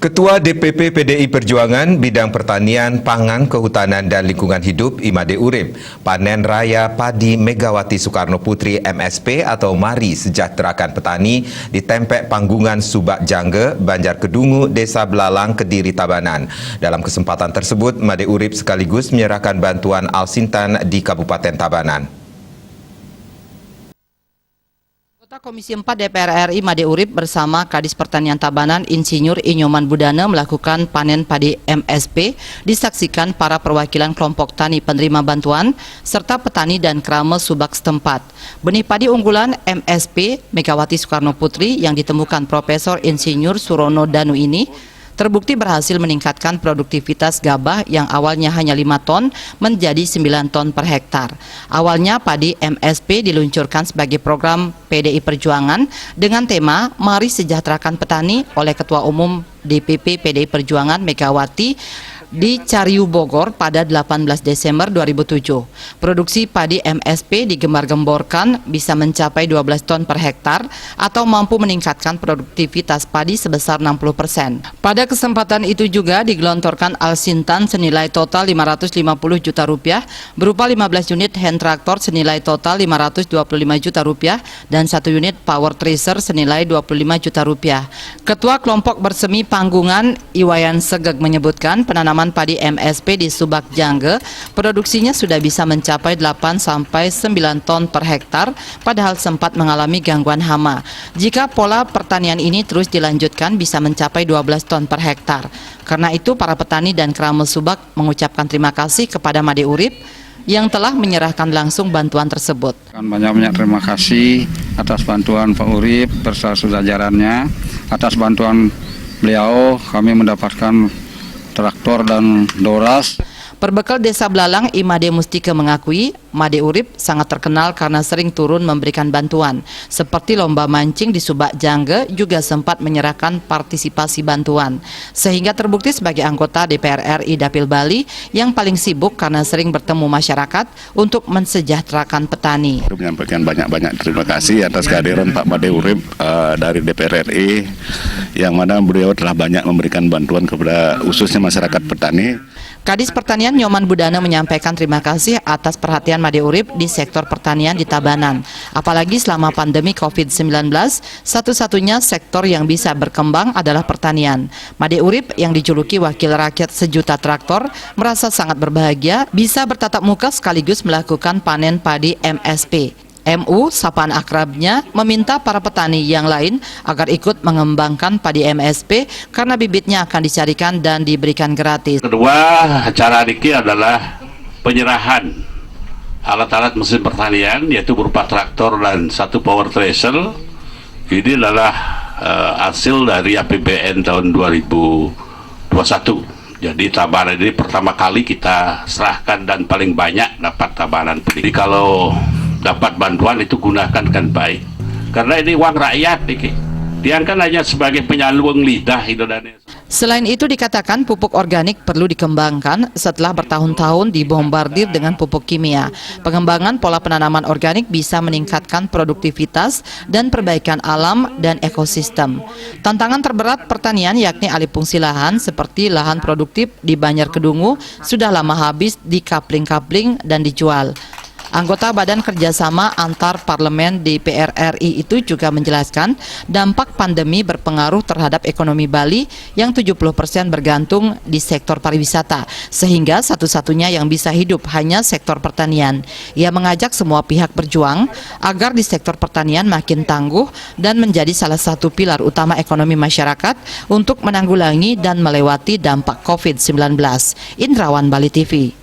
Ketua DPP PDI Perjuangan Bidang Pertanian, Pangan, Kehutanan dan Lingkungan Hidup Imade Urip, panen raya padi Megawati Soekarno Putri MSP atau Mari Sejahterakan Petani di Tempek Panggungan Subak Jangge, Banjar Kedungu, Desa Belalang, Kediri, Tabanan. Dalam kesempatan tersebut, Imade Urip sekaligus menyerahkan bantuan Alsintan di Kabupaten Tabanan. Komisi 4 DPR RI Imade Urip bersama Kadis Pertanian Tabanan Insinyur Inyoman Budana melakukan panen padi MSP, disaksikan para perwakilan kelompok tani penerima bantuan serta petani dan krama Subak setempat. Benih padi unggulan MSP Megawati Soekarno Putri yang ditemukan Profesor Insinyur Surono Danu ini terbukti berhasil meningkatkan produktivitas gabah yang awalnya hanya 5 ton menjadi 9 ton per hektar. Awalnya padi MSP diluncurkan sebagai program PDI Perjuangan dengan tema Mari Sejahterakan Petani oleh Ketua Umum DPP PDI Perjuangan Megawati di Cariu Bogor pada 18 Desember 2007. Produksi padi MSP digembar-gemborkan bisa mencapai 12 ton per hektar atau mampu meningkatkan produktivitas padi sebesar 60%. Pada kesempatan itu juga digelontorkan Alsintan senilai total 550 juta rupiah berupa 15 unit hand traktor senilai total 525 juta rupiah dan 1 unit power tracer senilai 25 juta rupiah. Ketua kelompok bersemi Panggungan Iwayan Segeg menyebutkan penanaman padi MSP di Subak Jangge produksinya sudah bisa mencapai 8-9 ton per hektar padahal sempat mengalami gangguan hama. Jika pola pertanian ini terus dilanjutkan bisa mencapai 12 ton per hektar. Karena itu para petani dan krama Subak mengucapkan terima kasih kepada Imade Urip yang telah menyerahkan langsung bantuan tersebut. Banyak-banyak terima kasih atas bantuan Pak Urip beserta jajarannya. Atas bantuan beliau kami mendapatkan traktor dan doras. Perbekal Desa Belalang, Imade Mustika mengakui Imade Urip sangat terkenal karena sering turun memberikan bantuan. Seperti lomba mancing di Subak Jangge juga sempat menyerahkan partisipasi bantuan. Sehingga terbukti sebagai anggota DPR RI Dapil Bali yang paling sibuk karena sering bertemu masyarakat untuk mensejahterakan petani. Menyampaikan banyak-banyak terima kasih atas kehadiran Pak Imade Urip dari DPR RI yang mana beliau telah banyak memberikan bantuan kepada khususnya masyarakat petani. Kadis Pertanian Nyoman Budana menyampaikan terima kasih atas perhatian Imade Urip di sektor pertanian di Tabanan. Apalagi selama pandemi COVID-19, satu-satunya sektor yang bisa berkembang adalah pertanian. Imade Urip yang dijuluki wakil rakyat sejuta traktor merasa sangat berbahagia bisa bertatap muka sekaligus melakukan panen padi MSP. MU, sapaan akrabnya, meminta para petani yang lain agar ikut mengembangkan padi MSP karena bibitnya akan dicarikan dan diberikan gratis. Kedua, acara ini adalah penyerahan alat-alat mesin pertanian yaitu berupa traktor dan 1 power tracer. Ini adalah hasil dari APBN tahun 2021. Jadi Tabanan ini pertama kali kita serahkan dan paling banyak dapat Tabanan. Jadi kalau dapat bantuan itu gunakan kan baik, karena ini uang rakyat dia kan hanya sebagai penyalur lidah Indonesia. Selain itu dikatakan pupuk organik perlu dikembangkan setelah bertahun-tahun dibombardir dengan pupuk kimia. Pengembangan pola penanaman organik bisa meningkatkan produktivitas dan perbaikan alam dan ekosistem. Tantangan terberat pertanian yakni alih fungsi lahan seperti lahan produktif di Banjar Kedungu sudah lama habis di kapling-kapling dan dijual. Anggota Badan Kerjasama Antar Parlemen DPR RI itu juga menjelaskan dampak pandemi berpengaruh terhadap ekonomi Bali yang 70% bergantung di sektor pariwisata, sehingga satu-satunya yang bisa hidup hanya sektor pertanian. Ia mengajak semua pihak berjuang agar di sektor pertanian makin tangguh dan menjadi salah satu pilar utama ekonomi masyarakat untuk menanggulangi dan melewati dampak COVID-19. Indrawan, Bali TV.